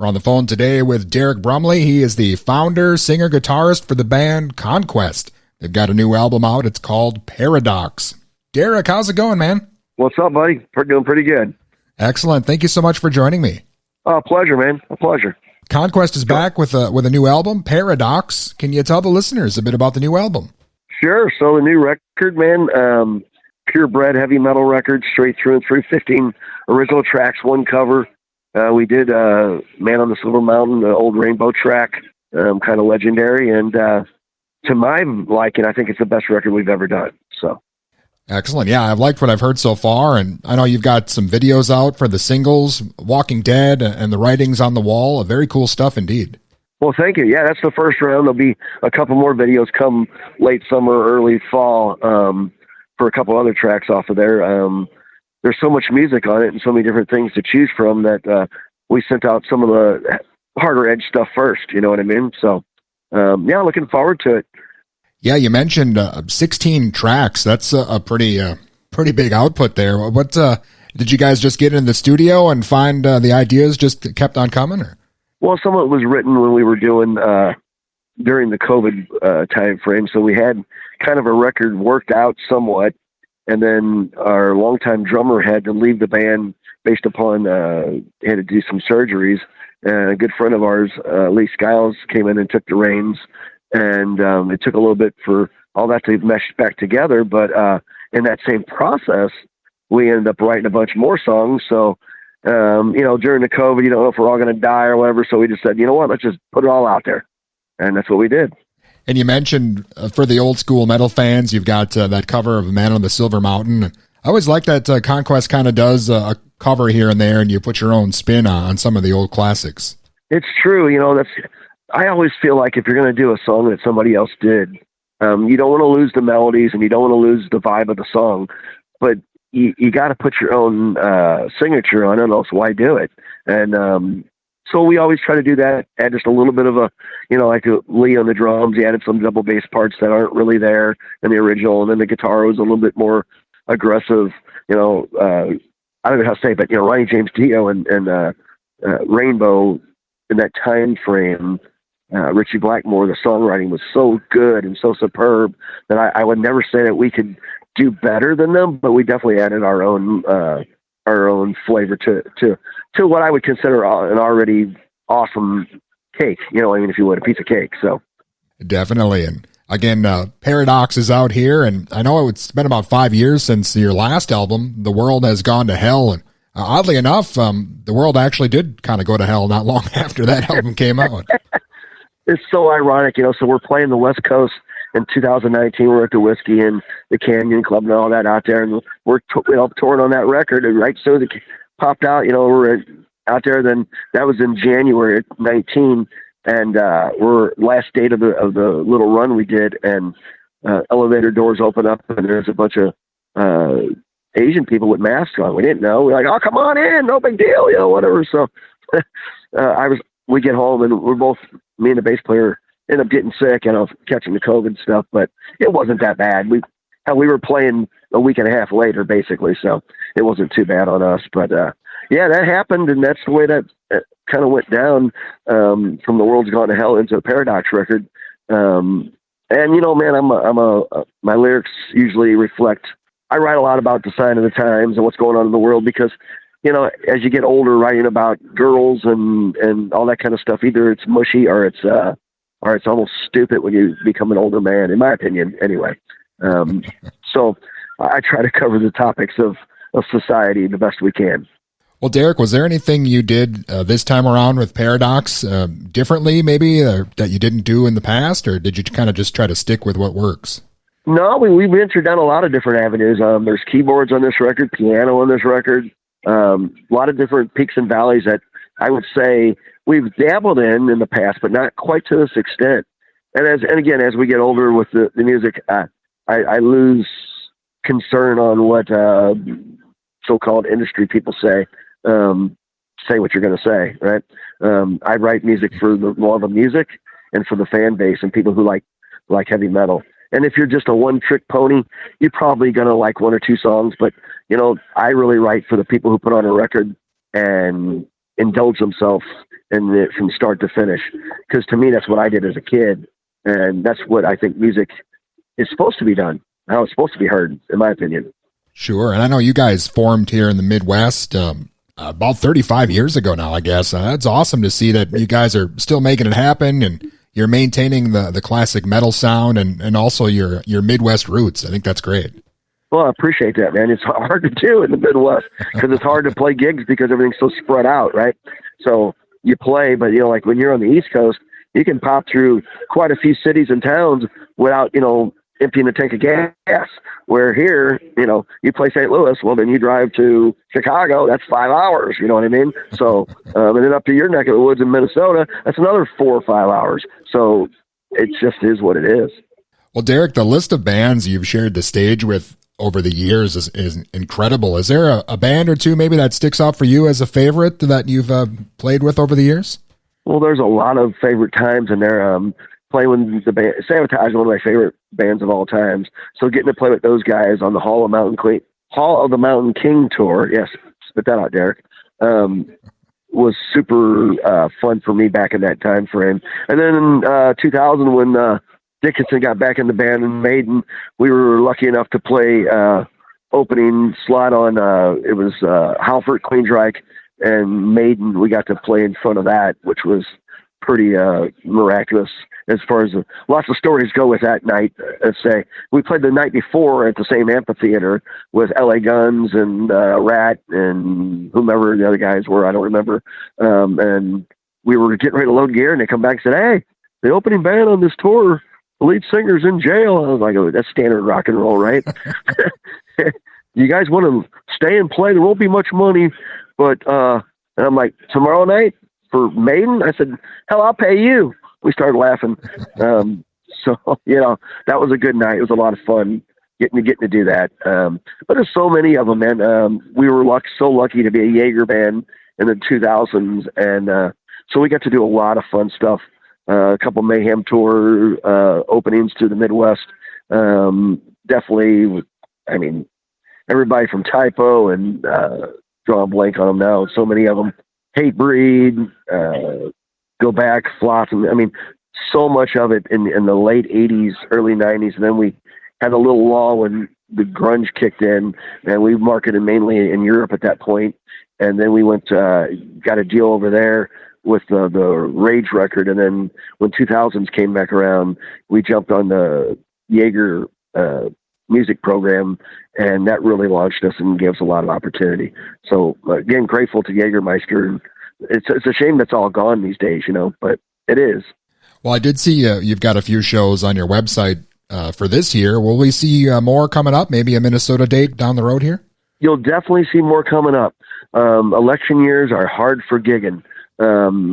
We're on the phone today with Derrick Brumley. He is the founder, singer, guitarist for the band Conquest. They've got a new album out. It's called Paradox. Derrick, how's it going, man? What's up, buddy? We're doing pretty good. Excellent. Thank you so much for joining me. Pleasure, man. A pleasure. Conquest is back with a new album, Paradox. Can you tell the listeners a bit about the new album? Sure. So the new record, man, purebred heavy metal record, straight through and through, 15 original tracks, one cover. We did Man on the Silver Mountain, the old Rainbow track, kind of legendary. And to my liking, I think it's the best record we've ever done. So excellent. Yeah, I've liked what I've heard so far. And I know you've got some videos out for the singles, Walking Dead and the Writings on the Wall. Very cool stuff indeed. Well, thank you. Yeah, that's the first round. There'll be a couple more videos come late summer, early fall for a couple other tracks off of there. There's so much music on it and so many different things to choose from that we sent out some of the harder edge stuff first. You know what I mean? So, yeah, looking forward to it. Yeah, you mentioned 16 tracks. That's a pretty big output there. What did you guys just get in the studio and find the ideas just kept on coming? Or? Well, some of it was written when we were doing during the COVID time frame. So we had kind of a record worked out somewhat. And then our longtime drummer had to leave the band based upon he had to do some surgeries. And a good friend of ours, Lee Skiles, came in and took the reins. And it took a little bit for all that to mesh back together. But in that same process, we ended up writing a bunch more songs. So, during the COVID, you don't know if we're all going to die or whatever. So we just said, you know what, let's just put it all out there. And that's what we did. And you mentioned for the old school metal fans, you've got that cover of Man on the Silver Mountain. I always like that Conquest kind of does a cover here and there, and you put your own spin on some of the old classics. It's true. I always feel like if you're going to do a song that somebody else did, you don't want to lose the melodies and you don't want to lose the vibe of the song, but you got to put your own signature on it, else why do it? And so we always try to do that, add just a little bit of like Lee on the drums. He added some double bass parts that aren't really there in the original. And then the guitar was a little bit more aggressive, I don't know how to say it, but, Ronnie James Dio and Rainbow in that time frame, Richie Blackmore, the songwriting was so good and so superb that I would never say that we could do better than them, but we definitely added our own flavor to what I would consider an already awesome cake, if you would, a piece of cake. So definitely. And again, Paradox is out here, and I know it's been about 5 years since your last album, The World Has Gone to Hell. And oddly enough, the world actually did kind of go to hell not long after that album came out. It's so ironic, so we're playing the West Coast in 2019. We're at the Whiskey and the Canyon Club and all that out there, and we're touring on that record. And right soon as it popped out, we're out there. Then that was in January 19, and we're last date of the little run we did, and elevator doors open up, and there's a bunch of Asian people with masks on. We didn't know. We're like, oh, come on in, no big deal, whatever. So we get home, and we're both, me and the bass player, ended up getting sick and catching the COVID stuff, but it wasn't that bad. We were playing a week and a half later, basically, so it wasn't too bad on us. But yeah, that happened, and that's the way that kind of went down from The World's Gone to Hell into a Paradox record. And man, my lyrics usually reflect. I write a lot about the sign of the times and what's going on in the world because, as you get older, writing about girls and all that kind of stuff, either it's mushy or it's almost stupid when you become an older man, in my opinion, anyway. So I try to cover the topics of society the best we can. Well, Derrick, was there anything you did this time around with Paradox differently, maybe, that you didn't do in the past, or did you kind of just try to stick with what works? No, we ventured down a lot of different avenues. There's keyboards on this record, piano on this record, a lot of different peaks and valleys that I would say we've dabbled in the past, but not quite to this extent. And again, as we get older with the music, I lose concern on what so-called industry people say. Say what you're going to say, right? I write music for the love of music and for the fan base and people who like heavy metal. And if you're just a one-trick pony, you're probably going to like one or two songs. But, I really write for the people who put on a record and indulge themselves in it from start to finish. Because to me, that's what I did as a kid, and that's what I think music is supposed to be done, how it's supposed to be heard, in my opinion. Sure. And I know you guys formed here in the Midwest about 35 years ago now, I guess. That's awesome to see that you guys are still making it happen, and you're maintaining the classic metal sound and also your Midwest roots. I think that's great. Well, I appreciate that, man. It's hard to do in the Midwest because it's hard to play gigs because everything's so spread out, right? So you play, but, like when you're on the East Coast, you can pop through quite a few cities and towns without, emptying a tank of gas. Where here, you play St. Louis, well, then you drive to Chicago, that's 5 hours, you know what I mean? So, and then up to your neck of the woods in Minnesota, that's another 4 or 5 hours. So it just is what it is. Well, Derrick, the list of bands you've shared the stage with over the years is incredible. Is there a band or two maybe that sticks out for you as a favorite that you've played with over the years? Well, there's a lot of favorite times in there. Playing with the band, Sabotage is one of my favorite bands of all times. So getting to play with those guys on the Hall of the Mountain King tour, yes, spit that out, Derrick, was super fun for me back in that time frame. And then in 2000, when Dickinson got back in the band and Maiden, we were lucky enough to play opening slot on it was Halford, Queensryche, and Maiden. We got to play in front of that, which was pretty miraculous as far as lots of stories go with that night. Let's say we played the night before at the same amphitheater with LA Guns and Rat and whomever the other guys were, I don't remember. And we were getting ready to load gear, and they come back and said, "Hey, the opening band on this tour, the lead singer's in jail." I was like, "Oh, that's standard rock and roll, right?" You guys want to stay and play? There won't be much money, but and I'm like, "Tomorrow night for Maiden?" I said, "Hell, I'll pay you." We started laughing. So, that was a good night. It was a lot of fun getting to do that. But there's so many of them, man. We were so lucky to be a Jaeger band in the 2000s. And so we got to do a lot of fun stuff. A couple Mayhem tour openings to the Midwest. Definitely, I mean, everybody from Typo and draw a blank on them now. So many of them. Hatebreed, Go Back, Flotsam. I mean, so much of it in the late 80s, early 90s. And then we had a little lull when the grunge kicked in, and we marketed mainly in Europe at that point. And then we got a deal over there with the Rage record. And then when 2000s came back around, we jumped on the Jaeger music program, and that really launched us and gave us a lot of opportunity. So again, grateful to Jägermeister. It's a shame that's all gone these days, but it is. Well, I did see you've got a few shows on your website for this year. Will we see more coming up? Maybe a Minnesota date down the road here? You'll definitely see more coming up. Election years are hard for gigging.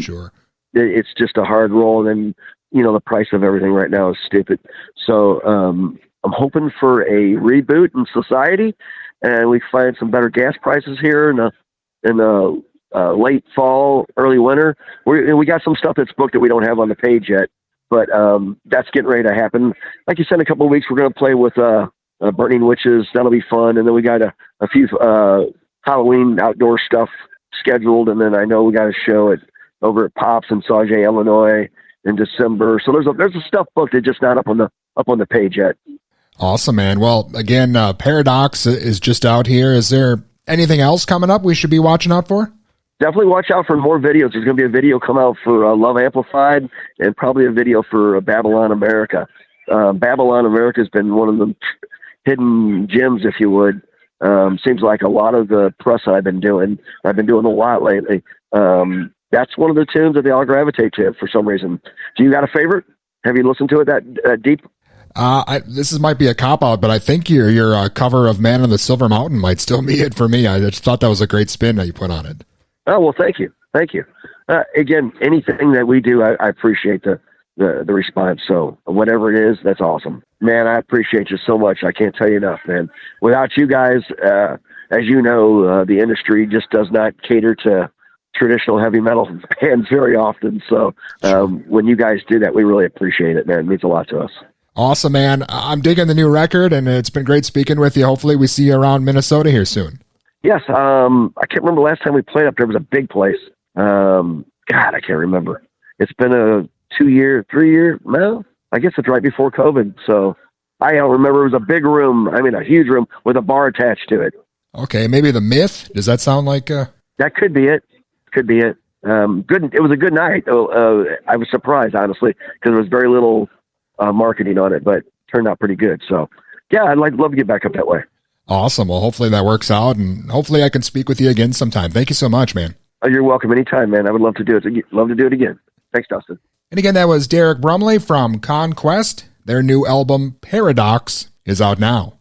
Sure. It's just a hard roll, and the price of everything right now is stupid. So I'm hoping for a reboot in society, and we find some better gas prices here in the late fall, early winter. We got some stuff that's booked that we don't have on the page yet, but that's getting ready to happen. Like you said, in a couple of weeks, we're going to play with Burning Witches. That'll be fun. And then we got a few Halloween outdoor stuff scheduled. And then I know we got a show over at Pops in Sauget, Illinois in December. So there's a stuff booked that's just not up on the page yet. Awesome, man. Well, again, Paradox is just out here. Is there anything else coming up we should be watching out for? Definitely watch out for more videos. There's going to be a video come out for Love Amplified, and probably a video for Babylon America. Babylon America has been one of the hidden gems, if you would. Seems like a lot of the press I've been doing a lot lately. That's one of the tunes that they all gravitate to for some reason. Do you got a favorite? Have you listened to it that deep? This might be a cop-out, but I think your cover of Man on the Silver Mountain might still be it for me. I just thought that was a great spin that you put on it. Oh, well, thank you. Thank you. Again, anything that we do, I appreciate the response. So whatever it is, that's awesome. Man, I appreciate you so much. I can't tell you enough, man. Without you guys, as you know, the industry just does not cater to traditional heavy metal bands very often. So when you guys do that, we really appreciate it, man. It means a lot to us. Awesome, man. I'm digging the new record, and it's been great speaking with you. Hopefully we see you around Minnesota here soon. Yes. I can't remember the last time we played up there. It was a big place. God, I can't remember. It's been a 2-year, 3-year. No, I guess it's right before COVID. So I don't remember. It was a big room. I mean, a huge room with a bar attached to it. Okay, maybe the Myth. Does that sound like? That could be it. Could be it. Good. It was a good night. I was surprised, honestly, because there was very little marketing on it, but turned out pretty good. So, yeah, I'd love to get back up that way. Awesome. Well, hopefully that works out, and hopefully I can speak with you again sometime. Thank you so much, man. Oh, you're welcome anytime, man. I would love to do it. Love to do it again. Thanks, Dustin. And again, that was Derrick Brumley from Conquest. Their new album, Paradox, is out now.